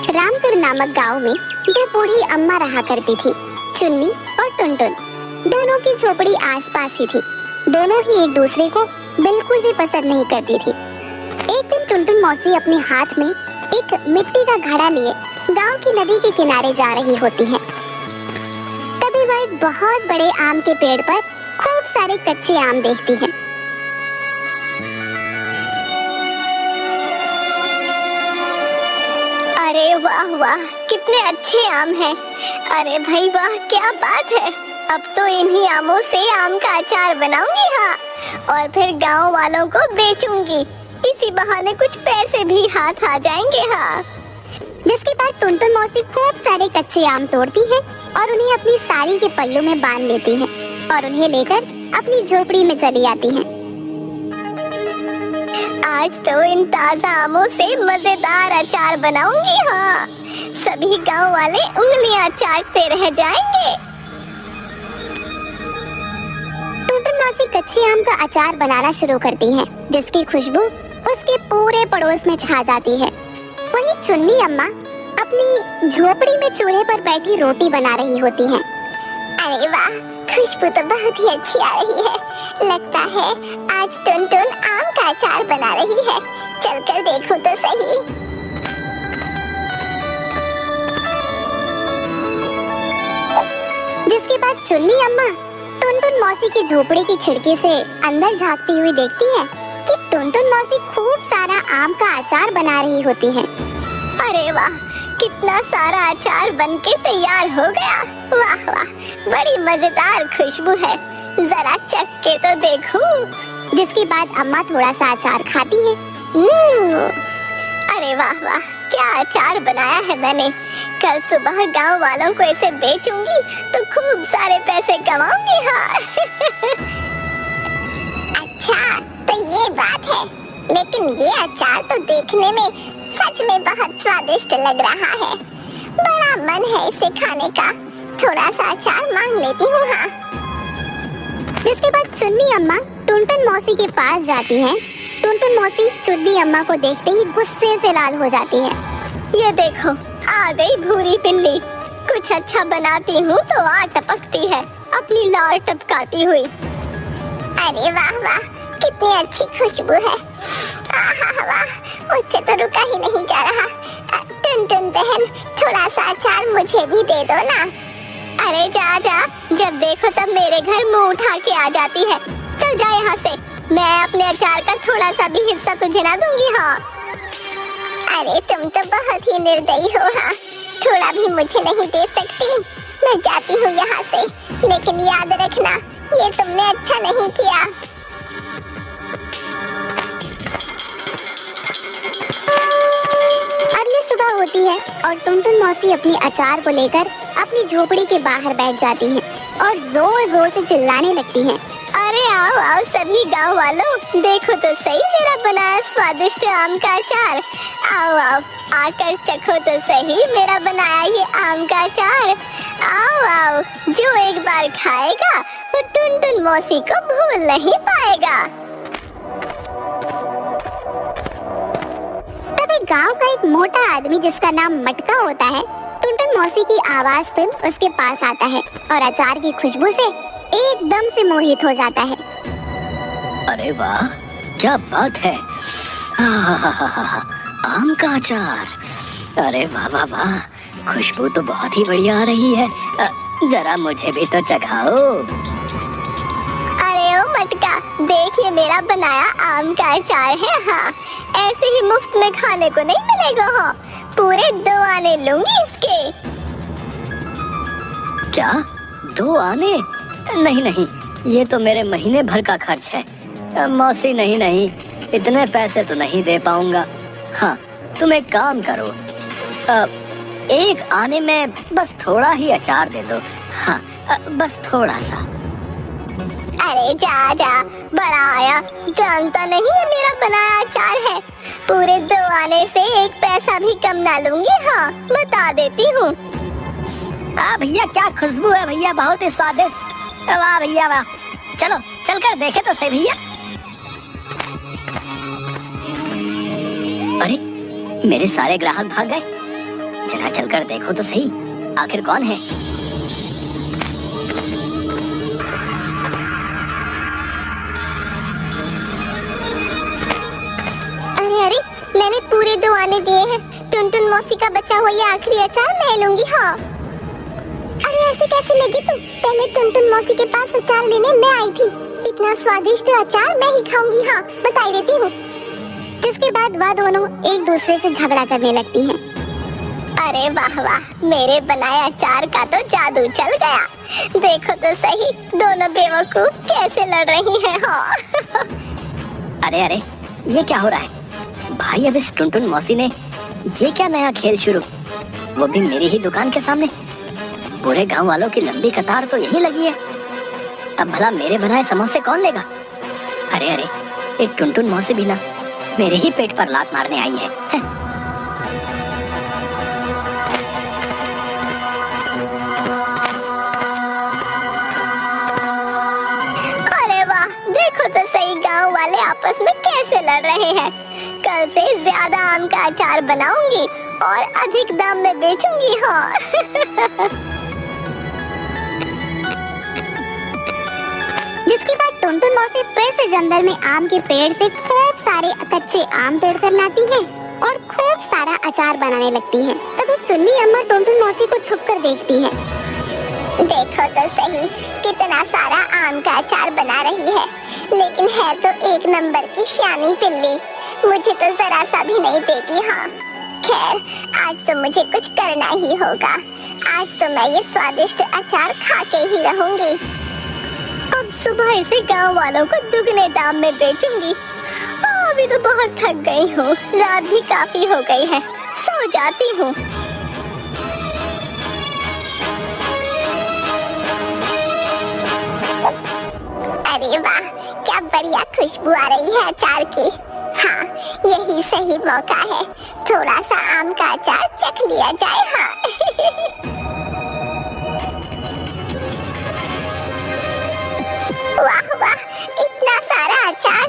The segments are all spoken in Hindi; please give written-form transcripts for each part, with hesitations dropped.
रामपुर नामक गांव में दो बूढ़ी अम्मा रहा करती थी, चुन्नी और टुनटुन। दोनों की झोपड़ी आसपास ही थी। दोनों ही एक दूसरे को बिल्कुल भी पसंद नहीं करती थी। एक दिन टुनटुन मौसी अपने हाथ में एक मिट्टी का घड़ा लिए गांव की नदी के किनारे जा रही होती है। तभी वह एक बहुत बड़े आम के पेड़ पर खूब सारे कच्चे आम देखती है। अरे वाह वाह, कितने अच्छे आम हैं। अरे भाई वाह, क्या बात है। अब तो इन्हीं आमों से आम का अचार बनाऊंगी, हाँ, और फिर गांव वालों को बेचूंगी। इसी बहाने कुछ पैसे भी हाथ आ जाएंगे, हाँ। जिसके बाद टुनटुन मौसी खूब सारे कच्चे आम तोड़ती है और उन्हें अपनी साड़ी के पल्लू में बांध लेती है और उन्हें लेकर अपनी झोपड़ी में चली आती है। आज तो इन ताजा आमों से मजेदार अचार बनाऊंगी, हाँ। सभी गांव वाले उंगलियां चाटते रह जाएंगे। टुनटुन मौसी कच्चे आम का अचार बनाना शुरू करती है, जिसकी खुशबू उसके पूरे पड़ोस में छा जाती है। वहीं चुन्नी अम्मा अपनी झोपड़ी में चूल्हे पर बैठी रोटी बना रही होती हैं। अरे वाह, खुशबू तो बहुत ही अच्छी आ रही है। लगता है आज टुनटुन आम का अचार बना रही है। चलकर देखूं तो सही। जिसके बाद चुन्नी अम्मा टुनटुन मौसी की झोपड़ी की खिड़की से अंदर झांकती हुई देखती है कि टुनटुन मौसी खूब सारा आम का अचार बना रही होती है। अरे वाह, कितना सारा अचार बनके तैयार हो गया। वाह वाह, बड़ी मजेदार खुशबू है। जरा चख के तो देखूं। जिसके बाद अम्मा थोड़ा सा अचार खाती है। अरे वाह वाह, क्या अचार बनाया है मैंने। कल सुबह गांव वालों को इसे बेचूंगी तो खूब सारे पैसे कमाऊंगी, हाँ। अच्छा, तो ये बात है। लेकिन ये अचार तो देखने में सच में बहुत स्वादिष्ट लग रहा है। बड़ा मन है इसे खाने का। थोड़ा सा अचार मांग लेती हूँ, हाँ। जिसके बाद चुन्नी अम्मा टुनटुन मौसी के पास जाती हैं। टुनटुन मौसी चुन्नी अम्मा को देखते ही गुस्से से लाल हो जाती है। ये देखो, आ गई भूरी बिल्ली। कुछ अच्छा बनाती हूँ तो आ टपकती है, अपनी लार टपकाती हुई। अरे वाह वाह, कितनी अच्छी खुशबू है। वाह, मुझसे तो रुका ही नहीं जा रहा। टुनटुन बहन, थोड़ा सा अचार मुझे भी दे दो ना। अरे जा जा, जब देखो तब मेरे घर मुंह उठा के आ जाती है। चल जा यहाँ से। मैं अपने अचार का थोड़ा सा भी हिस्सा तुझे ना दूंगी, हाँ। अरे तुम तो बहुत ही निर्दयी हो, हाँ। थोड़ा भी मुझे नहीं दे सकती। मैं जाती हूँ यहाँ से, लेकिन याद रखना, ये तुमने अच्छा नहीं किया। अगली सुबह होती है और टुनटुन मौसी अपनी अचार को लेकर अपनी झोपड़ी के बाहर बैठ जाती हैं और जोर जोर से चिल्लाने लगती हैं। अरे आओ आओ सभी गांव वालों, देखो तो सही मेरा बनाया स्वादिष्ट आम का अचार। आओ आओ, आकर चखो तो सही मेरा बनाया ये आम का अचार। आओ आओ, जो एक बार खाएगा वो टुनटुन मौसी को भूल नहीं पाएगा। तभी गांव का एक मोटा आदमी जिसका नाम मटका होता है, टुनटुन मौसी की आवाज सुन उसके पास आता है और अचार की खुशबू से एकदम से मोहित हो जाता है। अरे वाह, क्या बात है। आम का अचार। अरे वाह वाह वाह, खुशबू तो बहुत ही बढ़िया आ रही है। जरा मुझे भी तो चखाओ। अरे ओ मटका, देख ये मेरा बनाया आम का अचार है, हाँ। ऐसे ही मुफ्त में खाने को नहीं मिलेगा, हाँ। पूरे 2 आने लूंगी इसके। क्या 2 आने? नहीं नहीं, ये तो मेरे महीने भर का खर्च है। मौसी नहीं नहीं, इतने पैसे तो नहीं दे पाऊंगा। हाँ, तुम एक काम करो, 1 आने में बस थोड़ा ही अचार दे दो। हाँ, बस थोड़ा सा। अरे जा जा, बड़ा आया, जानता नहीं है मेरा बनाया अचार है। पूरे 2 आने से 1 पैसा भी कम ना लूंगी, हाँ, बता देती हूँ। भैया क्या खुशबू है भैया, बहुत ही स्वादिष्ट। वाह भैया वाह, चलो चलकर देखे तो सही भैया। अरे मेरे सारे ग्राहक भाग गए। जरा चलकर देखो तो सही, आखिर कौन है। अरे अरे, मैंने पूरे 2 आने दिए हैं। टुनटुन मौसी का बचा हुआ ये आखिरी अचार मैं लूंगी। हाँ। अरे ऐसे कैसे लगी तुम? पहले टुनटुन मौसी के पास अचार लेने मैं आई थी। इतना स्वादिष्ट अचार मैं ही खाऊंगी। हाँ, बता देती हूँ। जिसके बाद वह दोनों एक दूसरे से झगड़ा करने लगती हैं। अरे वाह वाह, मेरे बनाए अचार का तो जादू चल गया। देखो तो सही, दोनों बेवकूफ कैसे लड़ रही हैं। हाँ। अरे अरे, ये क्या हो रहा है भाई? अब इस टुनटुन मौसी ने ये क्या नया खेल शुरू, वो भी मेरी ही दुकान के सामने। पूरे गांव वालों की लंबी कतार तो यही लगी है। अब भला मेरे बनाए समोसे कौन लेगा? अरे अरे, ये टुनटुन मौसी भी ना मेरे ही पेट पर लात मारने आई है। अरे वाह, देखो तो सही, गांव वाले आपस में कैसे लड़ रहे हैं। कल से ज्यादा आम का अचार बनाऊंगी और अधिक दाम में बेचूंगी। हाँ। जिसके बाद टुनटुन मौसी फिर से जंगल में आम के पेड़ से खूब सारे कच्चे आम तोड़कर लाती है और खूब सारा अचार बनाने लगती है। तभी चुन्नी अम्मा टुनटुन मौसी को छुपकर देखती है। देखो तो सही, कितना सारा आम का अचार बना रही है, लेकिन है तो एक नंबर की श्यानी पिल्ली। मुझे तो जरा सा भी नहीं देगी। हाँ, खैर आज तो मुझे कुछ करना ही होगा। आज तो मैं ये स्वादिष्ट अचार खा के ही रहूंगी। अब सुबह से गांव वालों को दुगने दाम में बेचूंगी। अभी तो बहुत थक गई हूँ, रात भी काफी हो गई है, सो जाती हूँ। अरे वाह, क्या बढ़िया खुशबू आ रही है अचार की। हाँ, यही सही मौका है, थोड़ा सा आम का अचार चख लिया जाए। हाँ। वाह वाह, इतना सारा अचार।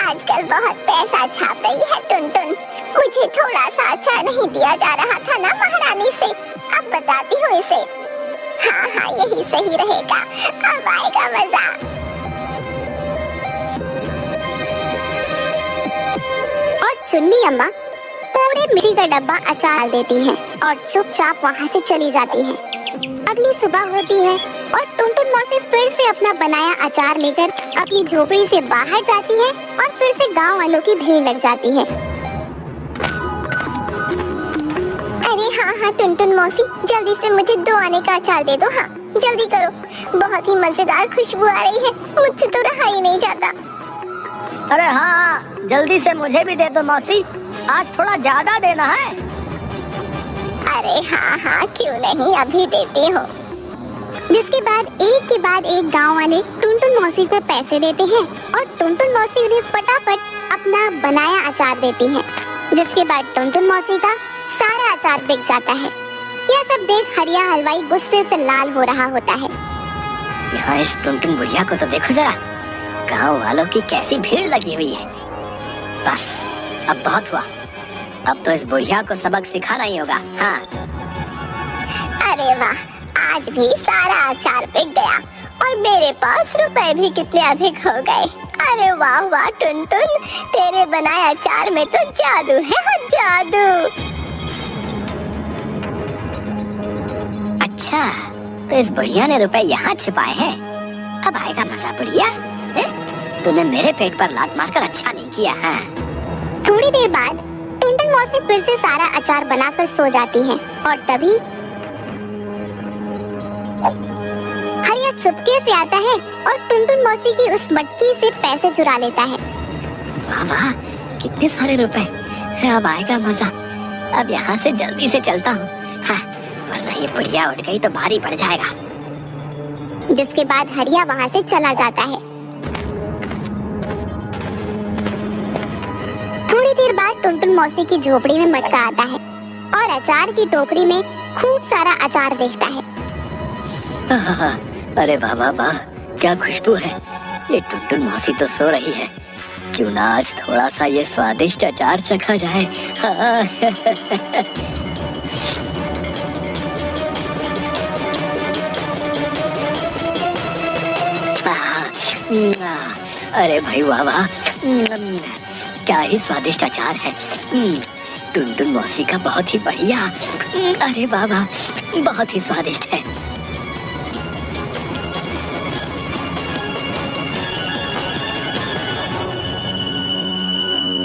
आजकल बहुत पैसा छाप रही है टुनटुन। मुझे थोड़ा सा अचार नहीं दिया जा रहा था ना महारानी से, अब बताती हूँ इसे। हाँ हाँ, यही सही रहेगा, अब आएगा मजा। और चुन्नी अम्मा पूरे मिर्ची का डब्बा अचार देती हैं और चुपचाप वहाँ से चली जाती हैं। अगली सुबह होती है और टुनटुन मौसी फिर से अपना बनाया अचार लेकर अपनी झोपड़ी से बाहर जाती है और फिर से गांव वालों की भीड़ लग जाती है। अरे हाँ हाँ टुनटुन मौसी, जल्दी से मुझे 2 आने का अचार दे दो। हाँ, जल्दी करो, बहुत ही मजेदार खुशबू आ रही है, मुझसे तो रहा ही नहीं जाता। अरे हाँ, जल्दी से मुझे भी दे दो मौसी, आज थोड़ा ज्यादा देना है। अरे हाँ हाँ, क्यों नहीं, अभी देती हूँ। जिसके बाद एक के बाद एक गांव वाले टुनटुन मौसी को पैसे देते हैं और टुनटुन मौसी उन्हें फटाफट अपना बनाया अचार देती हैं। जिसके बाद टुनटुन मौसी का सारा अचार बिक जाता है। यह सब देख हरिया हलवाई गुस्से से लाल हो रहा होता है। यहाँ इस टुनटुन बुढ़िया को तो देखो जरा, गांव वालों की कैसी भीड़ लगी हुई है। बस अब बहुत हुआ, अब तो इस बुढ़िया को सबक सिखाना ही होगा। हाँ। अरे वाह, आज भी सारा अचार बिक गया और मेरे पास रुपए भी कितने अधिक हो गए। अरे वाह वाह टुनटुन, तेरे बनाए अचार में तो जादू है। हाँ, जादू। अच्छा, तो इस बुढ़िया ने रुपए यहाँ छिपाए हैं। अब आएगा मजा बुढ़िया। तूने मेरे पेट पर लात मारकर अच्छा नहीं किया। हाँ। थोड़ी देर बाद टुनटुन मौसी फिर से सारा अचार बनाकर सो जाती हैं और तभी हरिया चुपके से आता है और टुनटुन मौसी की उस मटकी से पैसे चुरा लेता है। वाह वाह, कितने सारे रुपए। अब आएगा मजा। अब यहाँ से जल्दी से चलता हूँ। हाँ, वरना ये बुढ़िया उठ गई तो भारी पड़ जाएगा। जिसके बाद हरिया वहाँ से चला जाता है। थोड़ी देर बाद टुनटुन मौसी की झोपड़ी में मटका आता है और अचार की टोकरी में खूब सारा अचार देखता है। अरे वाह वाह वाह, क्या खुशबू है। ये टुनटुन मौसी तो सो रही है क्यों ना आज थोड़ा सा ये स्वादिष्ट अचार चखा जाए। हाँ। अरे भाई वाह वाह, क्या ही स्वादिष्ट अचार है। टुनटुन मौसी का बहुत ही बढ़िया। अरे वाह वाह, बहुत ही स्वादिष्ट है।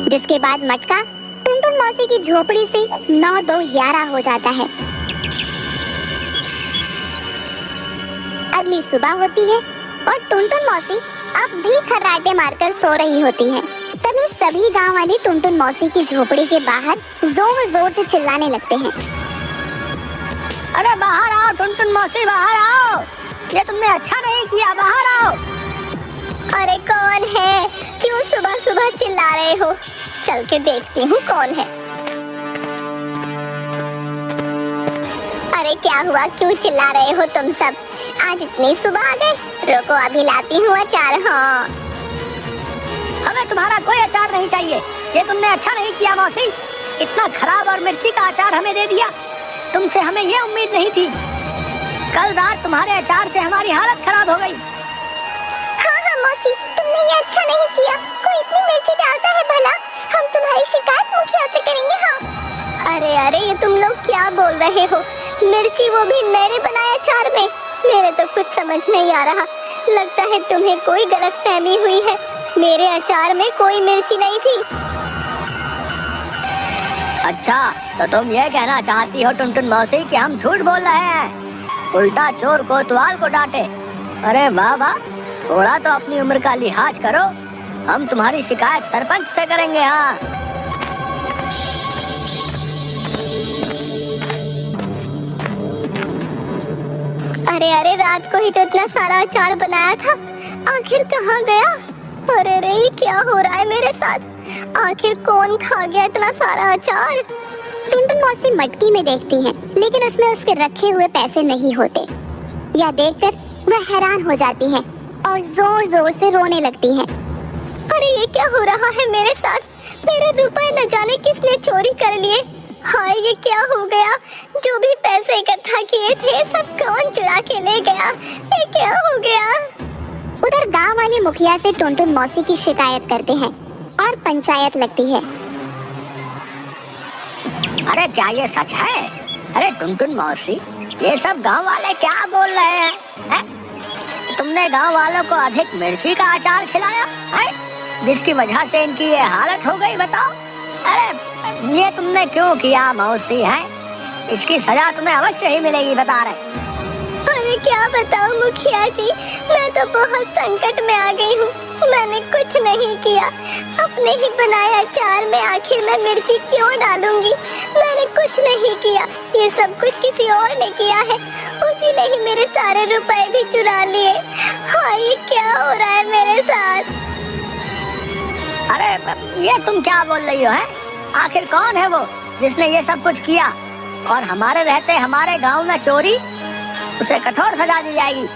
जिसके बाद मटका टुनटुन मौसी की झोपड़ी से 9-2-11 हो जाता है। अगली सुबह होती है और टुनटुन मौसी अब भी खर्राटे मारकर सो रही होती है। तभी सभी गांव वाले टुनटुन मौसी की झोपड़ी के बाहर जोर जोर से चिल्लाने लगते हैं। अरे बाहर आओ टुनटुन मौसी, बाहर आओ, ये तुमने अच्छा नहीं किया, बाहर आओ। अरे कौन है? क्यों सुबह सुबह चिल्ला रहे हो? चल के देखती हूँ कौन है। अरे क्या हुआ, क्यों चिल्ला रहे हो तुम सब? आज इतनी सुबह आ गए? रुको अभी लाती हूँ अचार। हाँ, हमें तुम्हारा कोई अचार नहीं चाहिए, ये तुमने अच्छा नहीं किया मौसी। इतना खराब और मिर्ची का अचार हमें दे दिया, तुमसे हमें ये उम्मीद नहीं थी। कल रात तुम्हारे अचार से हमारी हालत खराब हो गई। हाँ मौसी, तुमने ये अच्छा नहीं किया। कोई इतनी मिर्ची डालता है भला? हम तुम्हारी शिकायत मुखिया से करेंगे। हाँ। अरे ये तुम लोग क्या बोल रहे हो? मिर्ची, वो भी मेरे बनाए अचार में? मेरे तो कुछ समझ नहीं आ रहा। लगता है तुम्हें कोई गलतफहमी हुई है। मेरे अचार में कोई मिर्ची नहीं थी। अच्छा, तो तुम ये कहना चाहती हो टुनटुन मौसी कि हम झूठ बोल रहे हैं, उल्टा चोर कोतवाल को डांटे। अरे वाह वाह, थोड़ा तो अपनी उम्र का लिहाज करो। हम तुम्हारी शिकायत सरपंच से करेंगे। हाँ, अरे रात को ही तो इतना सारा अचार बनाया था, आखिर कहाँ गया? अरे ये क्या हो रहा है मेरे साथ? आखिर कौन खा गया इतना सारा अचार? टुनटुन मौसी मटकी में देखती हैं, लेकिन उसमें उसके रखे हुए पैसे नहीं होते। यह देखकर वह हैरान हो जाती हैं और जोर जोर से रोने लगती हैं। अरे ये क्या हो रहा है मेरे साथ? मेरे रुपए न जाने किसने चोरी कर लिए। हाय, ये क्या हो गया? जो भी पैसे इकट्ठा किए थे सब कौन चुरा के ले गया? ये क्या हो गया? उधर गांव वाले मुखिया से टुनटुन मौसी की शिकायत करते हैं और पंचायत लगती है। अरे क्या ये सच है? अरे टुनटुन मौसी, ये सब गांव वाले क्या बोल रहे हैं? तुमने गांव वालों को अधिक मिर्ची का अचार खिलाया है, जिसकी वजह से इनकी ये हालत हो गई, बताओ। अरे ये तुमने क्यों किया मौसी? है इसकी सजा तुम्हें अवश्य ही मिलेगी, बता रहे। अरे क्या बताऊं मुखिया जी, मैं तो बहुत संकट में आ गई हूँ। मैंने कुछ नहीं किया। अपने ही बनाए अचार में आखिर मैं मिर्ची क्यों डालूंगी? मैंने कुछ नहीं किया। ये सब कुछ किसी और ने किया है। उसी ने ही मेरे सारे रुपए भी चुरा लिए। हाँ, ये क्या हो रहा है मेरे साथ? अरे ये तुम क्या बोल रही हो? है आखिर कौन है वो जिसने ये सब कुछ किया? और हमारे रहते हमारे गांव में चोरी, उसे कठोर सजा दी जाएगी।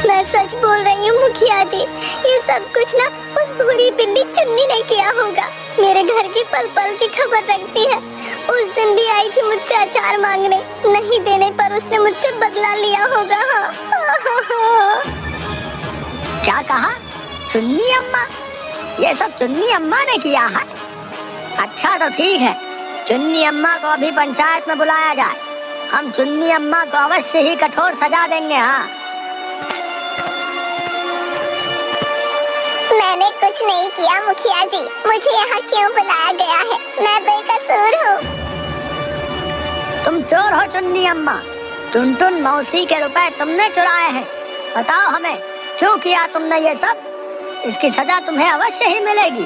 मैं सच बोल रही हूँ मुखिया जी, ये सब कुछ ना उस बुरी बिल्ली चुन्नी ने किया होगा। मेरे घर की पल पल की खबर रखती है। उस दिन भी आई थी मुझसे अचार मांगने, नहीं देने पर उसने मुझसे बदला लिया होगा। हाँ। क्या कहा? चुन्नी अम्मा? ये सब चुन्नी अम्मा ने किया है? अच्छा तो ठीक है, चुन्नी अम्मा को अभी पंचायत में बुलाया जाए। हम चुन्नी अम्मा को अवश्य ही कठोर सजा देंगे। हाँ, मैंने कुछ नहीं किया मुखिया जी, मुझे यहाँ क्यों बुलाया गया है? मैं बेकसूर हूँ। तुम चोर हो चुन्नी अम्मा, टुनटुन मौसी के रुपए तुमने चुराए हैं। बताओ हमें क्यों किया तुमने ये सब? इसकी सजा तुम्हें अवश्य ही मिलेगी।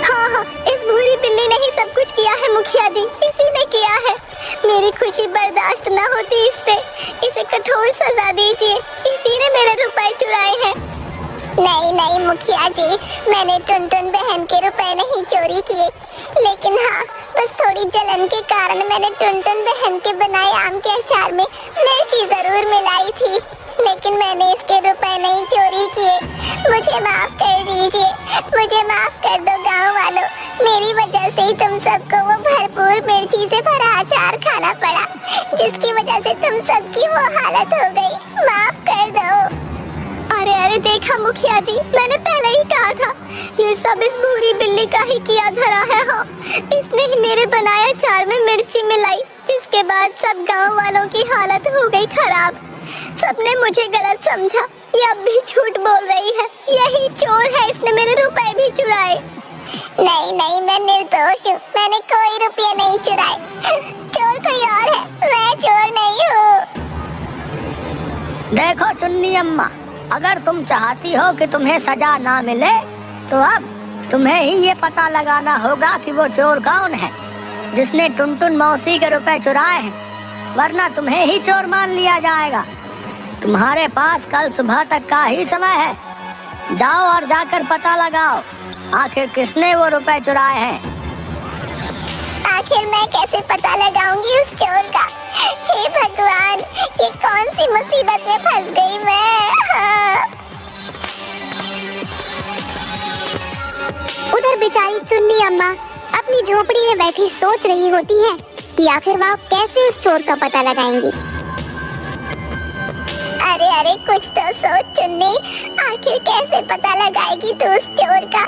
हाँ, इस बुरी बिल्ली ने ही सब कुछ किया है मुखिया जी, इसी ने किया है। मेरी खुशी बर्दाश्त न होती इससे। इसे कठोर सजा दीजिए, इसी ने मेरे रुपए चुराए हैं। नहीं मुखिया जी, मैंने टुनटुन बहन के रुपए नहीं चोरी किए, लेकिन हाँ, बस थोड़ी जलन के कारण मैंने टुनटुन बहन के बनाए आम के अचार में मिर्ची जरूर मिलाई थी। लेकिन मैंने इसके रुपए नहीं चोरी किए। मुझे माफ कर दीजिए, मुझे माफ कर दो गांव वालों। मेरी वजह से ही तुम सबको वो भरपूर मिर्ची से भरा अचार खाना पड़ा, जिसकी वजह से तुम सबकी वो हालत हो गई। माफ कर दो। अरे अरे देखा मुखिया जी, मैंने पहले ही कहा था ये सब इस भूरी बिल्ली का ही किया धरा है। हाँ, इसने ही मेरे बनाए अचार में मिर्ची मिलाई, जिसके बाद सब गांव वालों की हालत हो गई खराब। सबने मुझे गलत समझा। ये अब भी झूठ बोल रही है, यही चोर है, इसने मेरे रुपए भी चुराए। नहीं नहीं, मैं निर्दोष हूँ, मैंने कोई रुपये नहीं चुराए। चोर कोई और है, मैं चोर नहीं हूँ। देखो चुन्नी अम्मा, अगर तुम चाहती हो कि तुम्हें सजा ना मिले तो अब तुम्हें ही ये पता लगाना होगा कि वो चोर कौन है जिसने टुनटुन मौसी के रुपए चुराए हैं, वरना तुम्हें ही चोर मान लिया जाएगा। तुम्हारे पास कल सुबह तक का ही समय है। जाओ और जाकर पता लगाओ आखिर किसने वो रुपए चुराए हैं। आखिर मैं कैसे पता लगाऊंगी उस चोर का? हे भगवान, ये कौन सी मुसीबत में फंस गई मैं। हाँ। उधर बेचारी चुन्नी अम्मा अपनी झोपड़ी में बैठी सोच रही होती है कि आखिर वह कैसे उस चोर का पता लगाएंगी। अरे अरे, कुछ तो सोच चुन्नी, आखिर कैसे पता लगाएगी तू उस चोर का?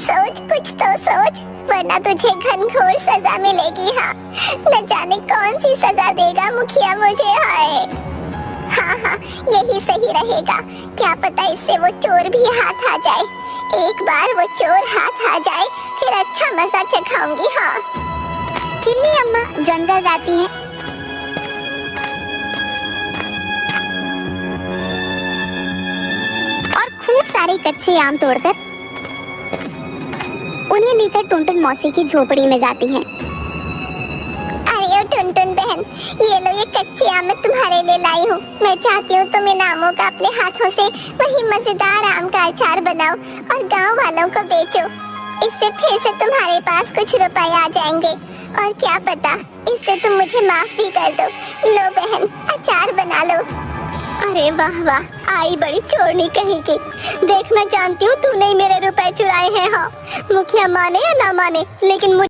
सोच, कुछ तो सोच, वरना तुझे घनघोर सजा मिलेगी। हाँ, न जाने कौन सी सजा देगा मुखिया मुझे। हाय, हाँ हाँ, यही सही रहेगा। क्या पता इससे वो चोर भी हाथ आ जाए। एक बार वो चोर हाथ आ जाए, फिर अच्छा मजा चखाऊंगी। हाँ। चुन्नी अम्मा जंगल जाती है और खूब सारे कच्चे आम तोड़कर उन्हें लेकर टुनटुन मौसी की झोपड़ी में जाती हैं। अरे ओ टुनटुन बहन, ये लो, ये कच्चे आम मैं तुम्हारे लिए लाई हूँ। मैं चाहती हूँ तुम इन आमों का अपने हाथों से वही मजेदार आम का अचार बनाओ और गांव वालों को बेचो। इससे फिर से तुम्हारे पास कुछ रुपए आ जाएंगे, और क्या पता इससे तुम मुझे माफ भी कर दो। लो बहन, अचार बना लो। अरे वाह वाह, आई बड़ी चोरनी कहीं की। देख, मैं जानती हूँ तूने ही मेरे रुपए चुराए हैं। हाँ, मुखिया माने या ना माने, लेकिन